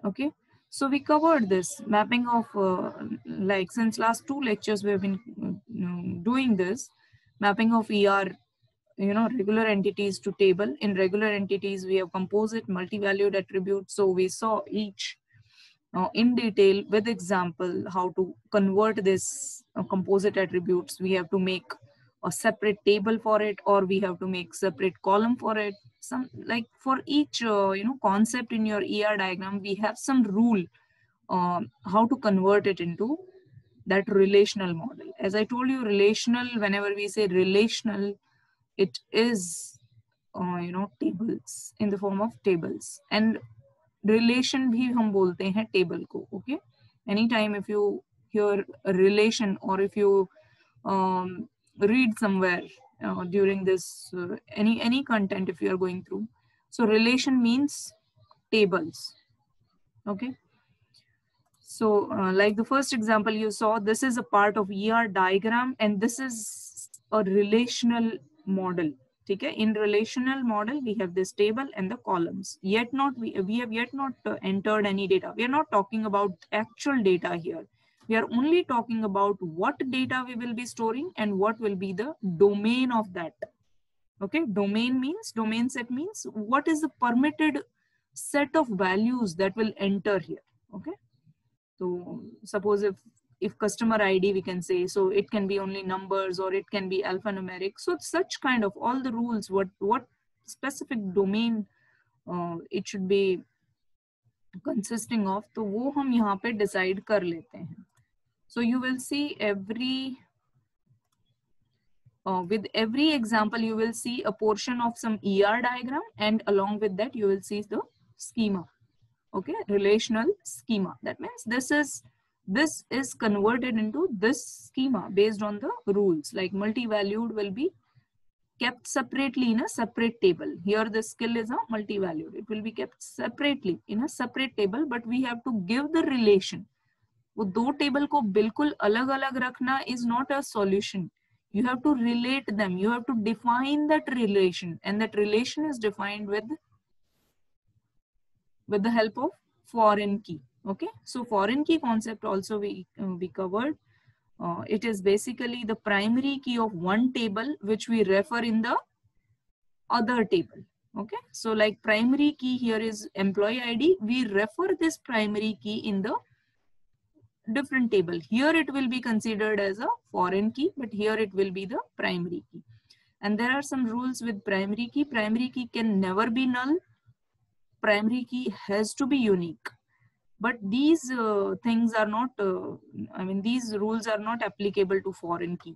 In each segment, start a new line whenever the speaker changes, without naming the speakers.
Okay, so we covered this mapping of like since last two lectures we have been doing this mapping of ER, regular entities to table. In regular entities we have composite multi-valued attributes, so we saw each in detail with example how to convert this composite attributes. We have to make a separate table for it, or we have to make separate column for it. Some like for each concept in your ER diagram we have some rule how to convert it into that relational model. As I told you, relational, whenever we say relational, it is tables, in the form of tables. And relation भी हम बोलते हैं table को. Okay, anytime if you hear a relation, or if you read somewhere during this any content, if you are going through, so relation means tables. Okay, so like the first example you saw, this is a part of ER diagram, and this is a relational model. Okay, in relational model we have this table and the columns. Yet not we have yet not entered any data. We are not talking about actual data here. We are only talking about what data we will be storing and what will be the domain of that. Okay, domain set means what is the permitted set of values that will enter here. Okay, so suppose if customer ID we can say, so it can be only numbers or it can be alphanumeric. So such kind of all the rules, what specific domain it should be consisting of, तो वो हम यहाँ पे decide कर लेते हैं. So you will see with every example you will see a portion of some ER diagram, and along with that you will see the schema. Okay, relational schema. That means this is converted into this schema based on the rules. Like multi-valued will be kept separately in a separate table. Here the skill is a multi-valued. It will be kept separately in a separate table, but we have to give the relation. वो दो table को बिल्कुल अलग अलग रखना is not a solution. You have to relate them. You have to define that relation, and that relation is defined with the help of foreign key. Okay, so foreign key concept also we covered. It is basically the primary key of one table which we refer in the other table. Okay, so like primary key here is employee ID. We refer this primary key in the different table. Here it will be considered as a foreign key, but here it will be the primary key. And there are some rules with primary key. Primary key can never be null. Primary key has to be unique. But these things are not, these rules are not applicable to foreign key.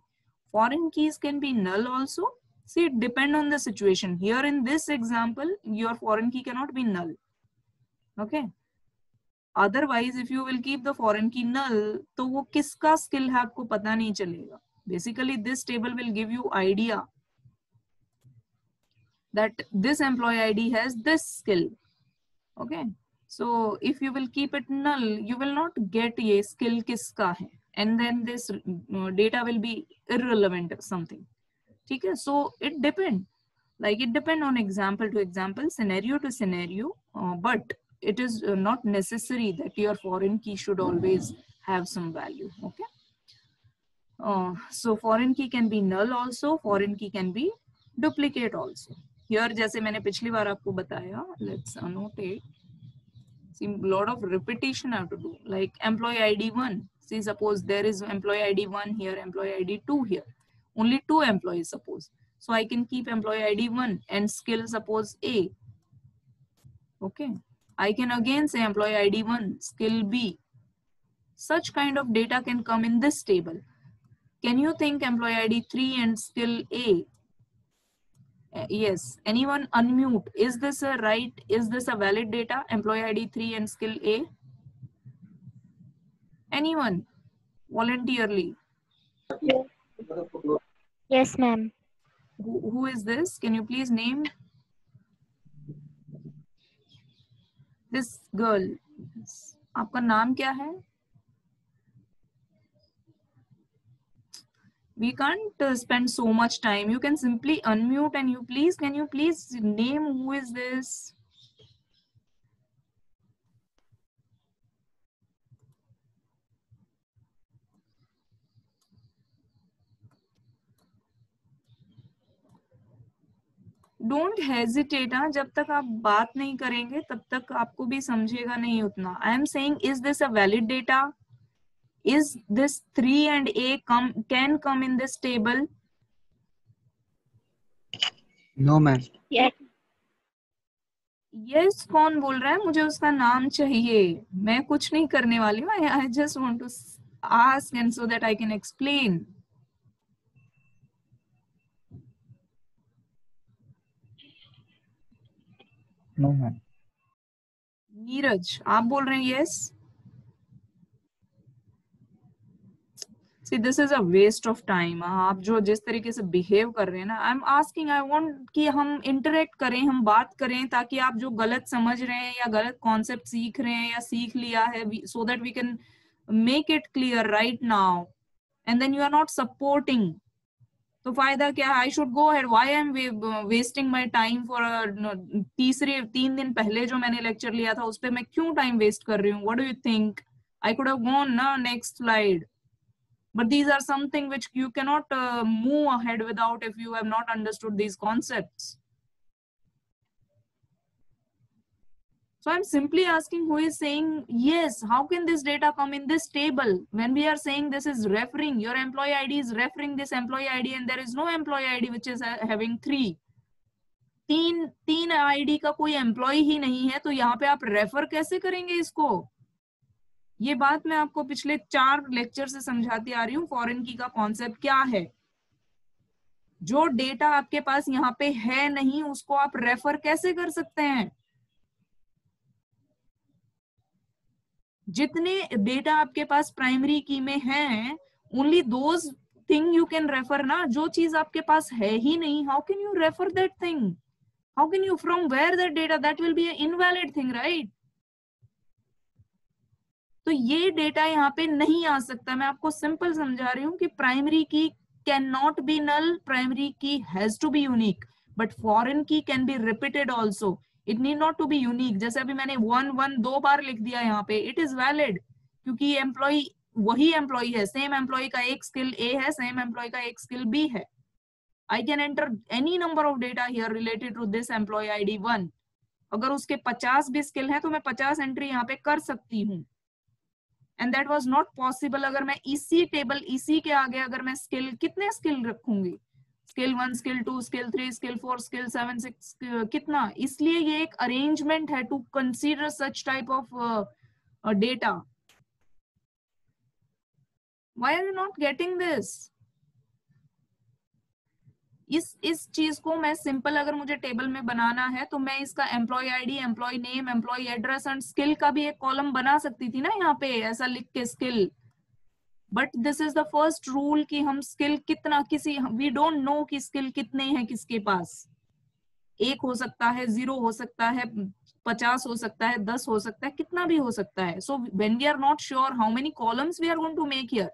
Foreign keys can be null also. See, it depends on the situation. Here in this example, your foreign key cannot be null. Okay. Otherwise, if you will keep the foreign key null, तो वो किसका skill है आपको पता नहीं चलेगा. Basically, this table will give you idea that this employee ID has this skill. Okay. So if you will keep it null, you will not get ye skill kiska hai, and then this data will be irrelevant or something. Okay, so it depends. Like it depends on example to example, scenario to scenario, but it is not necessary that your foreign key should always have some value. Okay. So foreign key can be null also, foreign key can be duplicate also. Here जैसे मैंने पिछली बार आपको बताया, let's annotate. See, a lot of repetition I have to do. Like employee ID 1. See, suppose there is employee ID 1 here, employee ID 2 here. Only 2 employees suppose. So I can keep employee ID 1 and skill suppose A. Okay. I can again say employee ID 1, skill B. Such kind of data can come in this table. Can you think employee ID 3 and skill A? Yes. Anyone unmute? Is this a right? Is this a valid data? Employee ID 3 and skill A? Anyone? Voluntarily.
Yes, ma'am.
Who is this? Can you please name this girl? आपका नाम क्या है? We can't spend so much time. You can simply unmute and can you please name who is this? Don't hesitate. हाँ, जब तक आप बात नहीं करेंगे तब तक आपको भी समझेगा नहीं उतना। I am saying, is this a valid data? Is this 3 and a can come in this table?
No ma'am.
Yes कौन बोल रहा है? मुझे उसका नाम चाहिए। मैं कुछ नहीं करने वाली हूँ। I just want to ask and so that I can explain.
No ma'am.
Neeraj आप बोल रहे हैं yes? See, this is a waste of time. आप जो जिस तरीके से बिहेव कर रहे हैं ना, I am asking, I want कि हम इंटरेक्ट करें, हम बात करें, ताकि आप जो गलत समझ रहे हैं या गलत कॉन्सेप्ट सीख रहे हैं या सीख लिया है, so that we can make it clear right now, and then you are not supporting. तो फायदा क्या है? I should go ahead, why I am wasting my time for 3 दिन पहले जो मैंने लेक्चर लिया था उस पे मैं क्यों टाइम वेस्ट कर रही हूँ? What do you think? I could have gone ना next slide. But these are something which you cannot move ahead without if you have not understood these concepts. So I'm simply asking, who is saying yes, how can this data come in this table when we are saying this is referring, your employee ID is referring this employee ID, and there is no employee ID which is having 3. तीन ID का कोई employ ही नहीं है, तो यहाँ पे आप refer कैसे करेंगे इसको? ये बात मैं आपको पिछले 4 लेक्चर से समझाती आ रही हूँ। फॉरेन की का कॉन्सेप्ट क्या है? जो डेटा आपके पास यहाँ पे है नहीं, उसको आप रेफर कैसे कर सकते हैं? जितने डेटा आपके पास प्राइमरी की में है, only those thing you can refer ना। जो चीज आपके पास है ही नहीं, how can you refer that thing? How can you, from where that data? That will be invalid thing, right? तो ये डेटा यहाँ पे नहीं आ सकता। मैं आपको सिंपल समझा रही हूँ कि primary key can not be null, primary key has to be unique, but foreign key can be repeated also. It need not to be unique. जैसे अभी मैंने 1 2 बार लिख दिया यहाँ पे, इट इज वैलिड, क्योंकि एम्प्लॉय वही एम्प्लॉय है। सेम एम्प्लॉय का एक स्किल ए है, सेम एम्प्लॉय का एक स्किल बी है। I can enter any number of data here related to this employ ID 1। अगर उसके 50 भी स्किल है तो मैं 50 एंट्री यहाँ पे कर सकती हूँ। And that was not possible अगर मैं इसी टेबल, इसी के आगे अगर मैं स्किल, कितने स्किल रखूंगी? Skill 1, skill 2, skill 3, skill 4, skill 7, 6, कितना? इसलिए ये एक अरेंजमेंट है to consider such type of data. Why are you not getting this? इस चीज को मैं सिंपल, अगर मुझे टेबल में बनाना है तो मैं इसका employ ID, employ name, employ address and skill का भी एक कॉलम बना सकती थी ना यहाँ पे, ऐसा लिख के skill. But this is the first rule कि हम स्किल कितना, किसी, वी डोंट नो कि स्किल कितने हैं किसके पास. 1 हो सकता है, 0 हो सकता है, 50 हो सकता है, 10 हो सकता है, कितना भी हो सकता है. So when we are not sure how many columns we are going to make here,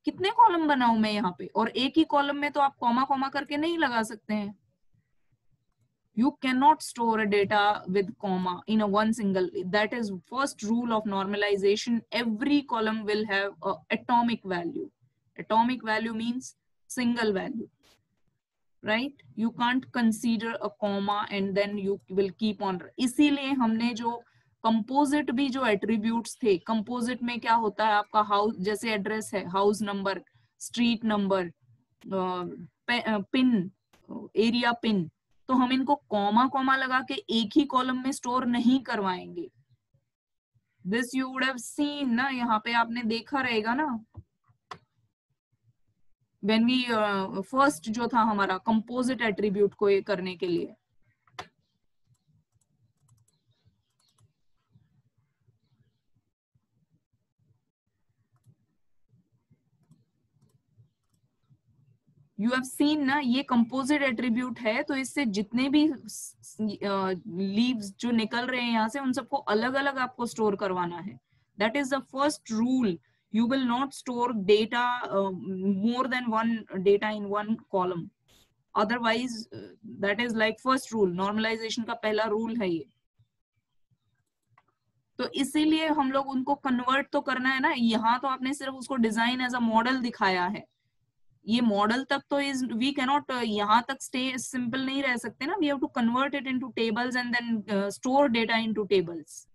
कितने कॉलम बनाऊं मैं यहाँ पे? और एक ही कॉलम में तो आप कॉमा कॉमा करके नहीं लगा सकते हैं. You cannot store a data with comma in a one single. That is first rule of normalization. Every column will have a atomic value. Atomic value means single value, right? You can't consider a comma and then you will keep on. इसीलिए हमने जो composite भी जो attributes थे, composite में क्या होता है आपका हाउस, जैसे एड्रेस है, house number, street number, pin, area pin, तो हम इनको कॉमा कॉमा लगा के एक ही कॉलम में स्टोर नहीं करवाएंगे. This you would have seen ना, यहाँ पे आपने देखा रहेगा ना, व्हेन वी फर्स्ट जो था हमारा कंपोजिट एट्रीब्यूट को ये करने के लिए. यू हैव सीन ना, ये कंपोजिट एट्रीब्यूट है, तो इससे जितने भी लीव्स जो निकल रहे हैं यहाँ से, उन सबको अलग अलग आपको स्टोर करवाना है. That is the first rule. You will not store data more than one data in one column. Otherwise, that is like first rule. Normalization का पहला रूल है ये. तो इसीलिए हम लोग उनको कन्वर्ट तो करना है ना. यहाँ तो आपने सिर्फ उसको डिजाइन एज अ मॉडल दिखाया है. ये मॉडल तक तो इज वी कैनॉट यहाँ तक स्टे सिंपल नहीं रह सकते ना, we have to convert it into tables and then store data into tables.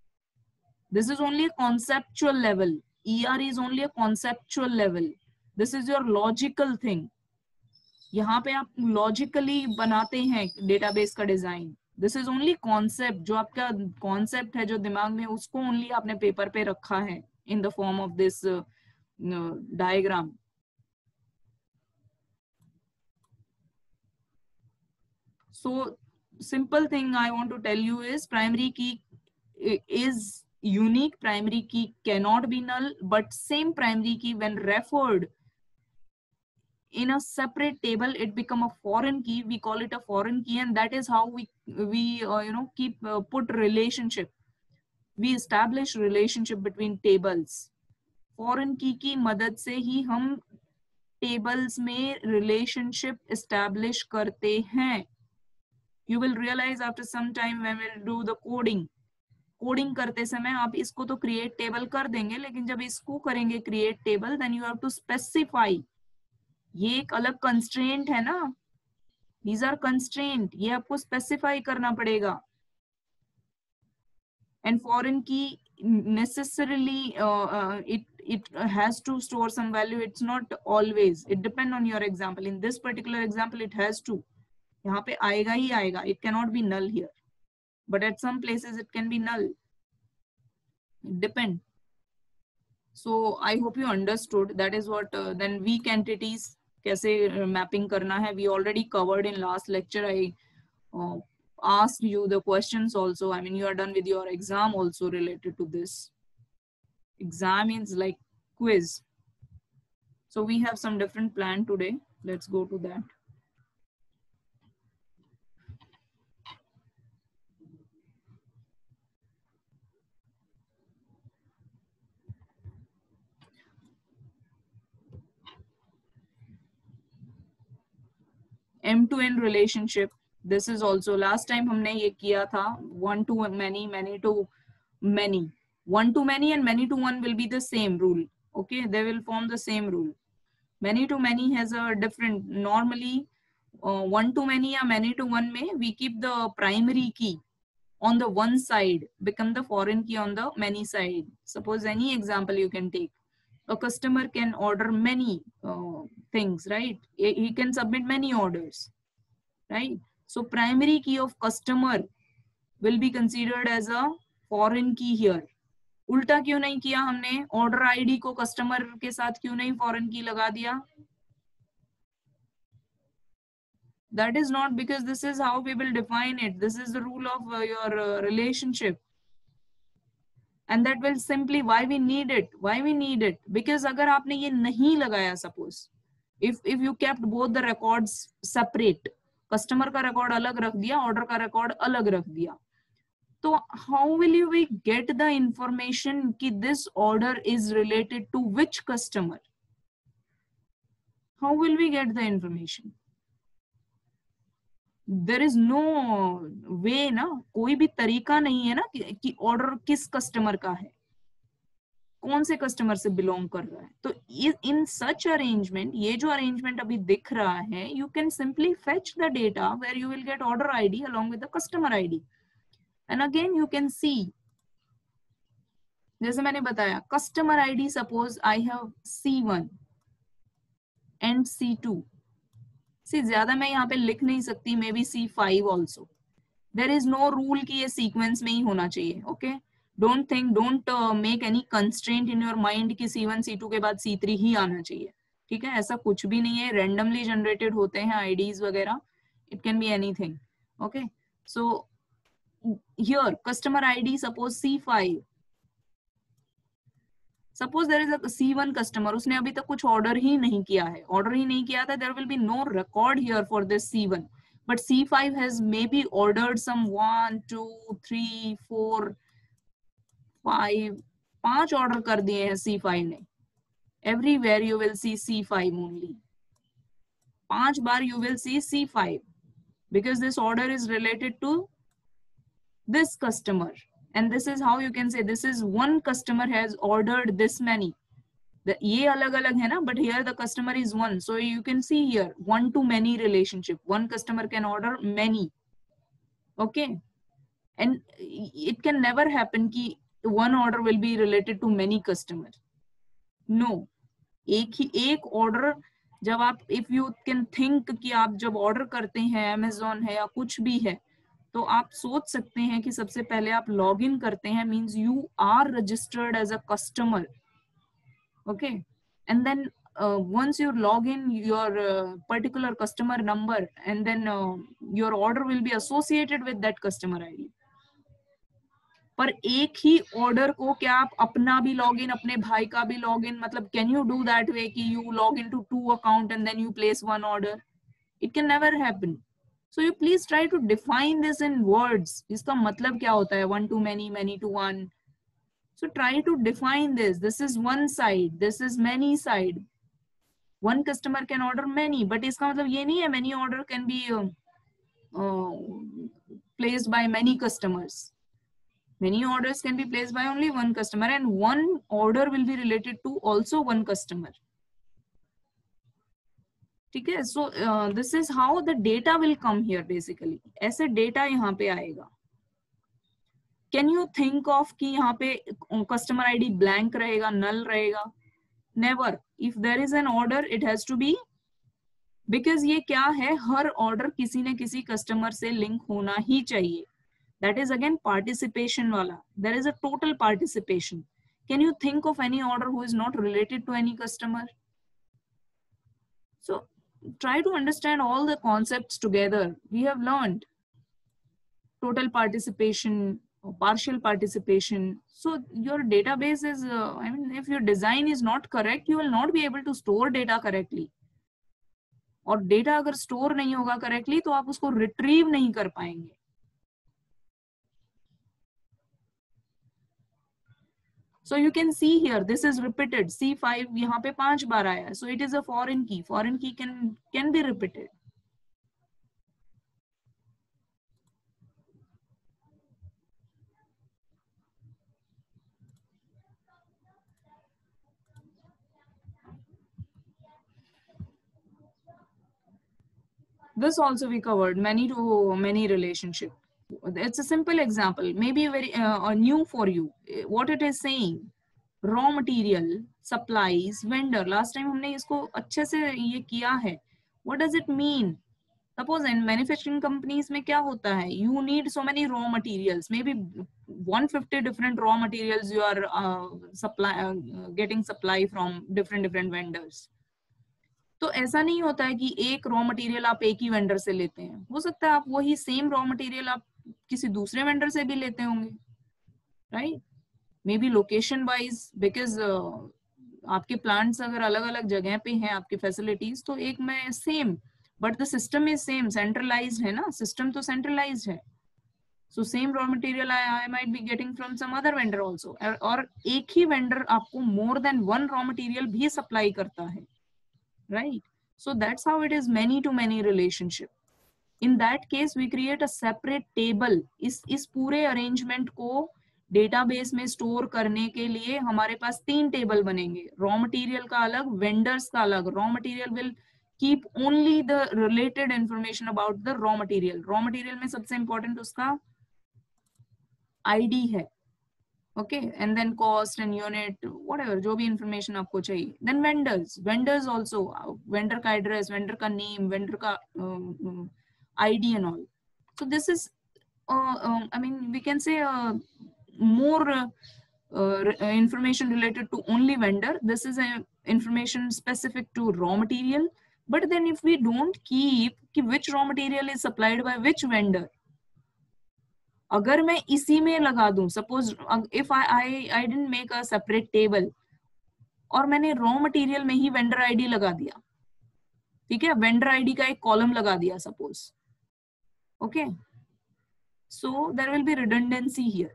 This is only a conceptual level. ER is only a conceptual level. This is your logical thing. यहाँ पे आप logically बनाते हैं database का design. This is only concept. जो आपका concept है जो दिमाग में, उसको only आपने पेपर पे रखा है in the form of this diagram. So simple thing I want to tell you is primary key is unique. Primary key cannot be null, but same primary key when referred in a separate table, it become a foreign key. We call it a foreign key, and that is how we keep put relationship. We establish relationship between tables. Foreign key की मदद से ही हम tables में relationship establish करते हैं. You will realize after some time when we'll do the coding. Coding करते समय आप इसको तो क्रिएट टेबल कर देंगे, लेकिन जब इसको करेंगे create table, then you have to specify. ये एक अलग कंस्ट्रेंट है ना, दीज आर कंस्ट्रेंट, ये आपको स्पेसिफाई करना पड़ेगा. एंड फॉरेन की necessarily it has to store some value. It's not always, it depend on your example. In this particular example it has to, यहाँ पे आएगा ही आएगा. It cannot be null here, but at some places it can be null. It depend. So I hope you understood. That is what then weak entities कैसे mapping करना है. We already covered in last lecture. I asked you the questions also. I mean, you are done with your exam also related to this. Exam is like quiz. So we have some different plan today. Let's go to that. M2N relationship. This is also last time हमने ये किया था. One to many, many to many. One to many and many to one will be the same rule. Okay, they will form the same rule. Many to many has a different. Normally, one to many or many to one में we keep the primary key on the one side, become the foreign key on the many side. Suppose any example you can take. A customer can order many things, right? He can submit many orders, right? So primary key of customer will be considered as a foreign key here. उल्टा क्यों नहीं किया हमने? Order ID को customer के साथ क्यों नहीं फॉरेन की लगा दिया? That is not because this is how we will define it. This is the rule of your relationship. And that will simply why we need it. Why we need it? Because अगर आपने ये नहीं लगाया, suppose if you kept both the records separate, customer का record अलग रख दिया, order का record अलग रख दिया, तो how will you get the information कि this order is related to which customer? How will we get the information? There is no way ना, कोई भी तरीका नहीं है ना कि ऑर्डर किस कस्टमर का है, कौन से कस्टमर से बिलोंग कर रहा है. तो इन सच अरेंजमेंट, ये जो अरेंजमेंट अभी दिख रहा है, you can simply fetch the data where you will get order ID along with the customer ID. And again you can see, जैसे मैंने बताया, customer ID suppose I have C1 and C2. C ज्यादा मैं यहाँ पे लिख नहीं सकती, maybe C5 also. There is no rule कि ये सीक्वेंस में ही होना चाहिए. Okay, don't make any constraint in your mind कि C1 C2 के बाद C3 ही आना चाहिए. ठीक है, ऐसा कुछ भी नहीं है. रेंडमली जनरेटेड होते हैं आईडीज वगैरह. It can be anything. Okay, so here customer ID suppose C5. Suppose there is a C1 customer, उसने अभी तक कुछ ऑर्डर ही नहीं किया है. ऑर्डर ही नहीं किया था, there will be no record here for this C1. But C5 has maybe ordered some 1 2 3 4 5 5 order कर दिए हैं C5 ने. Everywhere you will see C5 only. 5 बार you will see C5 because this order is related to this customer. And this is how you can say this is one customer has ordered this many. ये अलग अलग है ना, but here the customer is one, so you can see here one to many relationship. One customer can order many. Okay, and it can never happen कि one order will be related to many customer. No, एक order जब आप, if you can think कि आप जब order करते हैं Amazon है या कुछ भी है, तो आप सोच सकते हैं कि सबसे पहले आप log in करते हैं, means you are registered as a customer. Okay, and then once you log in your particular customer number, and then your order will be associated with that customer ID. पर एक ही order को क्या आप अपना भी log इन, अपने भाई का भी लॉग इन, मतलब can you do that way कि you log in to 2 account and then you place one order? It can never happen. So you please try to define this in words. इसका मतलब क्या होता है? One to many, many to one. So try to define this. This is one side, this is many side. One customer can order many, but इसका मतलब ये नहीं है many order can be placed by many customers. Many orders can be placed by only one customer, and one order will be related to also one customer. ठीक है? So this is how the data will come here basically. ऐसे data यहाँ पे आएगा. Can you think of कि यहाँ पे customer ID blank रहेगा, null रहेगा? Never. If there is an order, it has to be, because ये क्या है, हर order किसी न किसी customer से link होना ही चाहिए. That is again participation वाला. There is a total participation. Can you think of any order who is not related to any customer? So try to understand all the concepts together. We have learned total participation, partial participation. So your database is, I mean, if your design is not correct, you will not be able to store data correctly. और data अगर store नहीं होगा correctly, तो आप उसको retrieve नहीं कर पाएंगे. So you can see here, this is repeated. C5 यहाँ पे 5 बार आया. So it is a foreign key. Foreign key can be repeated. This also we covered, many to many relationship. It's a simple example, maybe very new for you. What it is saying, raw material, supplies, vendor. Last time हमने इसको अच्छे से ये किया है. What does it mean? Suppose in manufacturing companies में क्या होता है? You need so many raw materials, maybe 150 different raw materials you are getting supply from different vendors. तो ऐसा नहीं होता है कि एक रॉ मटेरियल आप एक ही वेंडर से लेते हैं. हो सकता है आप वही सेम रॉ मटेरियल आप किसी दूसरे वेंडर से भी लेते होंगे, right? May be location wise, because आपके प्लांट्स अगर अलग अलग जगह पे हैं, आपके फैसिलिटीज, तो एक में same, but the system is same, centralized है ना, सिस्टम तो सेंट्रलाइज्ड है. So same raw material I might be getting from some other vendor also, और एक ही वेंडर आपको more than one raw material भी सप्लाई करता है, right? So that's how it is many to many relationship. In that case we create a separate table. इस पूरे arrangement को database में store करने के लिए हमारे पास 3 टेबल बनेंगे. raw material का अलग, vendors का अलग. raw material will keep only the related information about the raw material. raw material में सबसे important उसका ID है. Okay, and then cost and unit, whatever, जो भी information आपको चाहिए. Then vendors also, vendor का address, vendor का name, vendor का ID and all. So this is, I mean, we can say more information related to only vendor. This is information specific to raw material. But then if we don't keep which raw material is supplied by which vendor, अगर मैं इसी में लगा दूं, suppose if I didn't make a separate table और मैंने raw material में ही vendor ID लगा दिया, ठीक है, वेंडर आईडी का एक कॉलम लगा दिया suppose, okay, so there will be redundancy here.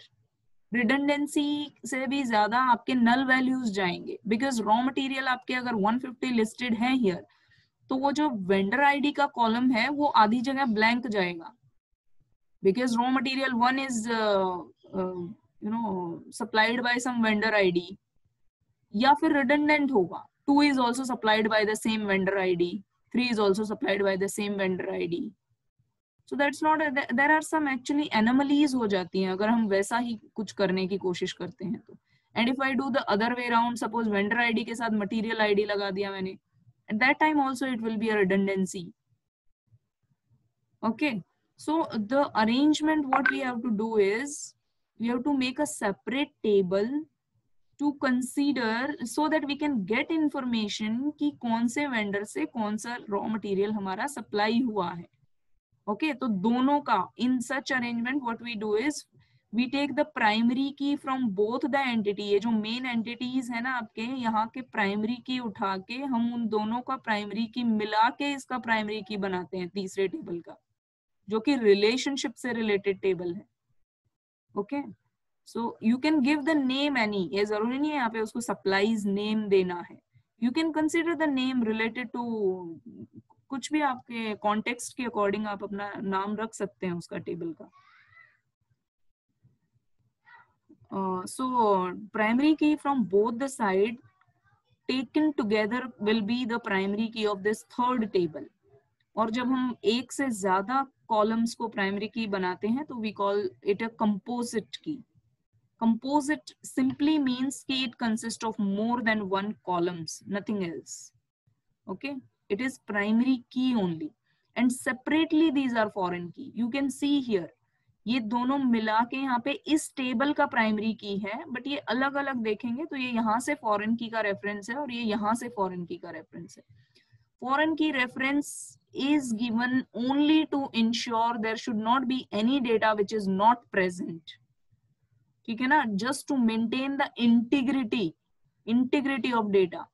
Redundancy से भी ज्यादा आपके नल वैल्यूज जाएंगे, बिकॉज रॉ मटेरियल आपके अगर 150 लिस्टेड है हियर, तो वो जो वेंडर आईडी का कॉलम है वो आधी जगह ब्लैंक जाएगा, because raw material 1 is supplied by some vendor ID, या फिर redundant होगा. 2 is also supplied by the same vendor ID. 3 is also supplied by the same vendor ID. So that's not there are some actually anomalies हो जाती हैं अगर हम वैसा ही कुछ करने की कोशिश करते हैं तो. And if I do the other way around, suppose vendor ID के साथ material ID लगा दिया मैंने, at that time also it will be a redundancy. Okay, so the arrangement what we have to do is we have to make a separate table to consider so that we can get information कि कौन से vendor से कौन सा raw material हमारा supply हुआ है. Okay, तो दोनों का in such arrangement what we do is we take the primary key from both the entity. ये जो main entities है ना आपके, यहाँ के primary key उठा के हम उन दोनों का primary key मिला के इसका primary key बनाते हैं तीसरे टेबल का, जो कि relationship से related table है. Okay, so you can give the name any. ये जरूरी नहीं है यहाँ पे उसको supplies name देना है. You can consider the name related to कुछ भी आपके कॉन्टेक्स्ट के अकॉर्डिंग आप अपना नाम रख सकते हैं उसका टेबल का. So primary key from both the side taken together will be the primary key of this third table. और जब हम एक से ज्यादा कॉलम्स को प्राइमरी की बनाते हैं तो we call it a composite key. Composite simply means कि it consists of more than one columns, nothing else. Okay. It is primary key only and separately these are foreign key. You can see here ये दोनों मिला के यहाँ पे इस table का primary की है, बट ये अलग अलग देखेंगे तो ये यहाँ से फॉरेन की का रेफरेंस है और ये यहाँ से फॉरेन की का रेफरेंस है. फॉरेन की reference is given only to ensure there should not be any data which is not present. ठीक है ना, just to maintain the integrity of data.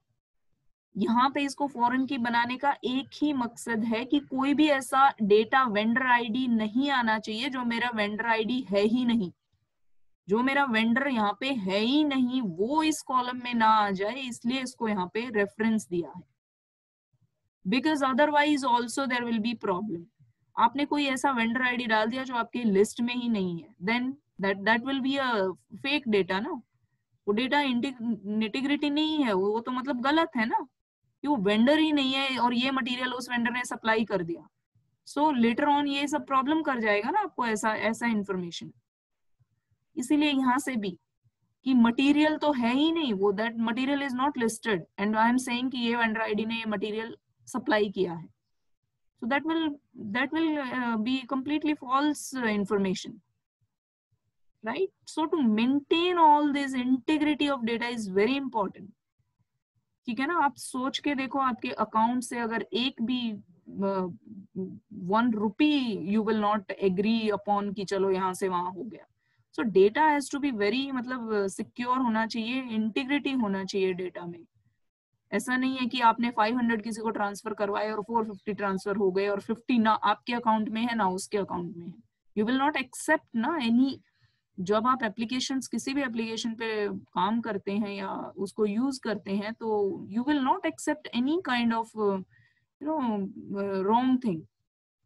यहाँ पे इसको फॉरेन की बनाने का एक ही मकसद है कि कोई भी ऐसा डेटा वेंडर आईडी नहीं आना चाहिए जो मेरा वेंडर आईडी है ही नहीं, जो मेरा वेंडर यहाँ पे है ही नहीं वो इस कॉलम में ना आ जाए, इसलिए इसको यहाँ पे रेफरेंस दिया है. Because otherwise also there will be problem. आपने कोई ऐसा वेंडर आईडी डाल दिया जो आपकी लिस्ट में ही नहीं है, then that will be a fake data ना. वो डेटा इंटीग्रिटी नहीं है, वो तो मतलब गलत है ना, कि वो वेंडर ही नहीं है और ये मटेरियल उस वेंडर ने सप्लाई कर दिया. सो लेटर ऑन ये सब प्रॉब्लम कर जाएगा ना आपको ऐसा इंफॉर्मेशन. इसीलिए यहाँ से भी कि मटेरियल तो है ही नहीं, वो that material is not listed and I am saying कि ये वेंडर आईडी ने ये मटेरियल सप्लाई किया है. So that will be completely false information, right? So to maintain all this integrity of data is very important. ठीक है ना, आप सोच के देखो आपके अकाउंट से अगर एक भी 1 rupee you will not agree upon कि चलो यहाँ से वहां हो गया. So data has to be very मतलब सिक्योर होना चाहिए, इंटीग्रिटी होना चाहिए डेटा में. ऐसा नहीं है कि आपने 500 किसी को ट्रांसफर करवाए और 450 ट्रांसफर हो गए और 50 ना आपके अकाउंट में है ना उसके अकाउंट में है. यू विल नॉट एक्सेप्ट ना एनी. जब आप एप्लीकेशंस किसी भी एप्लीकेशन पे काम करते हैं या उसको यूज करते हैं तो you will not accept any kind of wrong thing.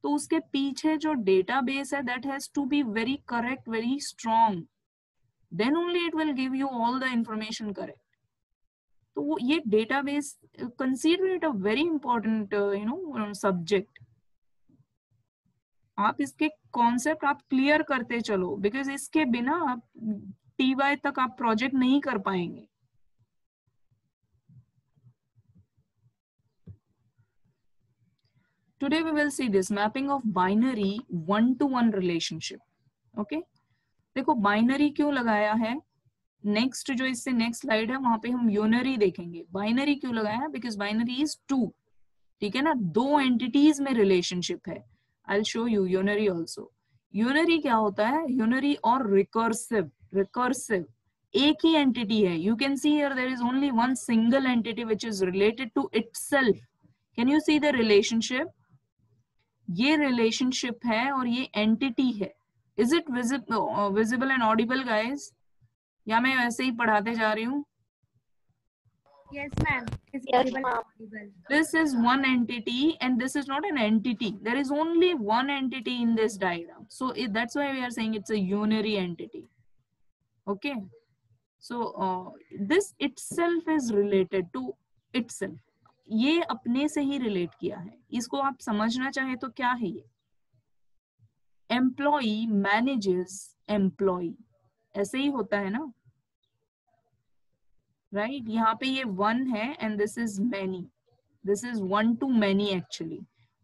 तो उसके पीछे जो डेटाबेस है that has to be very correct, very strong, then only it will give you all the information correct. तो वो ये database consider it a very important subject. आप इसके कॉन्सेप्ट आप क्लियर करते चलो, बिकॉज इसके बिना आप TY तक आप प्रोजेक्ट नहीं कर पाएंगे. Today we will see this mapping of binary one-to-one relationship. Okay? देखो बाइनरी क्यों लगाया है, नेक्स्ट जो इससे नेक्स्ट स्लाइड है वहां पे हम यूनरी देखेंगे. बाइनरी क्यों लगाया है, बिकॉज बाइनरी इज 2. ठीक है ना, 2 एंटिटीज में रिलेशनशिप है. I'll show you unary also. Unary क्या होता है, unary और recursive एक ही entity है. You can see here there is only one single entity which is related to itself. Can you see the relationship? ये relationship है और ये entity है. Is it visible and audible guys? या मैं वैसे ही पढ़ाते जा रही हूँ?
Yes, ma'am. Yes, ma'am.
This is one entity and this is not an entity. There is only one entity in this diagram. So that's why we are saying it's a unary entity. Okay. So this itself is related to itself. ये अपने से ही relate किया है. इसको आप समझना चाहे तो क्या है ये? एम्प्लॉई मैनेजेस एम्प्लॉई, ऐसे ही होता है ना, राइट? यहाँ पे ये वन है and this is many. This is one to many actually.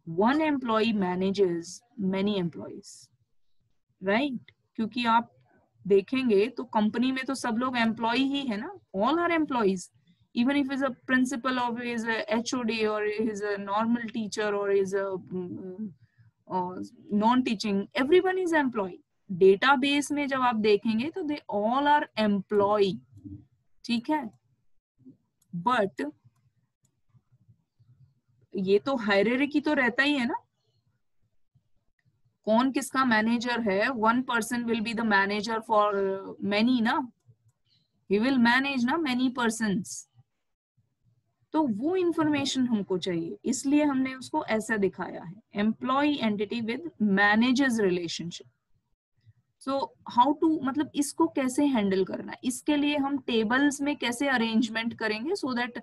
One employee manages many employees, right? क्योंकि आप देखेंगे तो कंपनी में तो सब लोग एम्प्लॉय ही है ना. All are employees. Even if he's a principal or he's a HOD or he's a normal teacher or he's a non-teaching, everyone is employee. Database में जब आप देखेंगे तो they all are employee, ठीक है? But ये तो हायरार्की तो रहता ही है ना. कौन किसका मैनेजर है? One person will be the manager for many ना. He will manage ना many persons. तो वो इंफॉर्मेशन हमको चाहिए, इसलिए हमने उसको ऐसा दिखाया है. Employ entity with managers relationship. So how to, मतलब इसको कैसे हैंडल करना है, इसके लिए हम टेबल्स में कैसे अरेंजमेंट करेंगे so that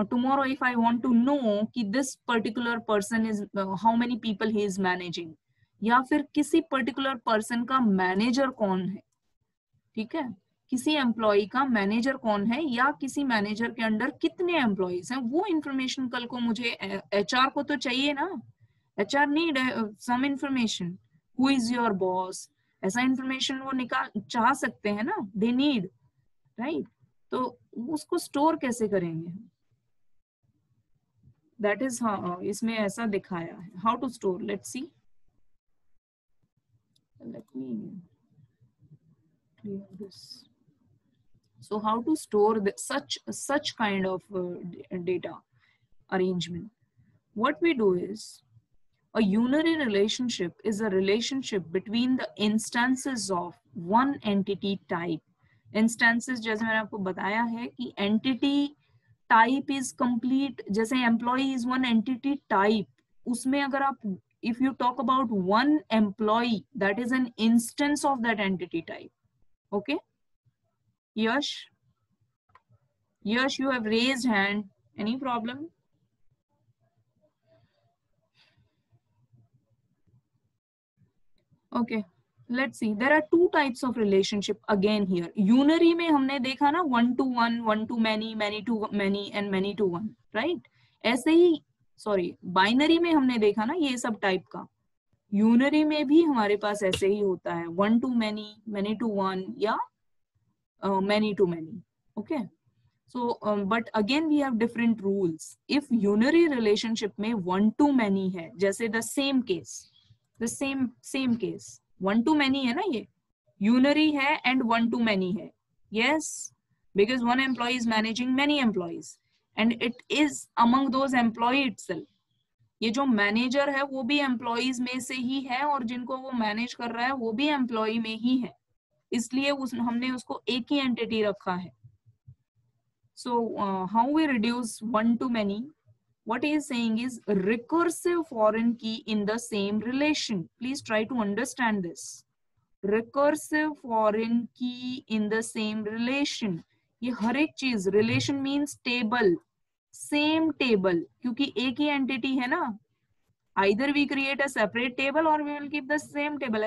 tomorrow if I want to know कि this particular person is how many people he is managing, या फिर किसी पर्टिकुलर पर्सन का मैनेजर कौन है, ठीक है, किसी एम्प्लॉय का मैनेजर कौन है या किसी मैनेजर के अंडर कितने एम्प्लॉइज हैं, वो इंफॉर्मेशन कल को मुझे एचआर को तो चाहिए ना. HR need some information. Who is your boss, ऐसा इंफॉर्मेशन वो निकाल चाह सकते हैं ना. They need, right? तो उसको स्टोर कैसे करेंगे? दैट इज इसमें ऐसा दिखाया है how to store. Let's see. Let me clear this. So how to store such kind of data arrangement? What we do is, a unary relationship is a relationship between the instances of one entity type. Instances जैसे मैंने आपको बताया है कि entity type is complete. जैसे employee is one entity type, उसमें अगर आप if you talk about one employee, that is an instance of that entity type. Okay? Yash, you have raised hand. Any problem? Okay, let's see. There are two types of relationship again here. Unary में हमने देखा ना one to one, one to many, many to many and many to one, right? ऐसे ही binary में हमने देखा ना ये सब टाइप का. Unary में भी हमारे पास ऐसे ही होता है, one to many, many to one या many to many. Okay? So, but again we have different rules. If unary relationship में one to many है, जैसे the same case, the same case, one to many है ना ये, unary है and one to many है. Yes, because one employee is managing many employees and it is among those employee itself. ये जो manager है वो भी एम्प्लॉइज में से ही है और जिनको वो मैनेज कर रहा है वो भी एम्प्लॉय में ही है, इसलिए हमने उसको एक ही एंटिटी रखा है. So how we reduce one to many? What he is saying is recursive foreign key in the same relation. Please try to understand this. Recursive foreign key in the same relation. ये हर एक चीज, relation means table, same table, क्योंकि एक ही entity है ना. Either we create a separate table or we will keep the same table.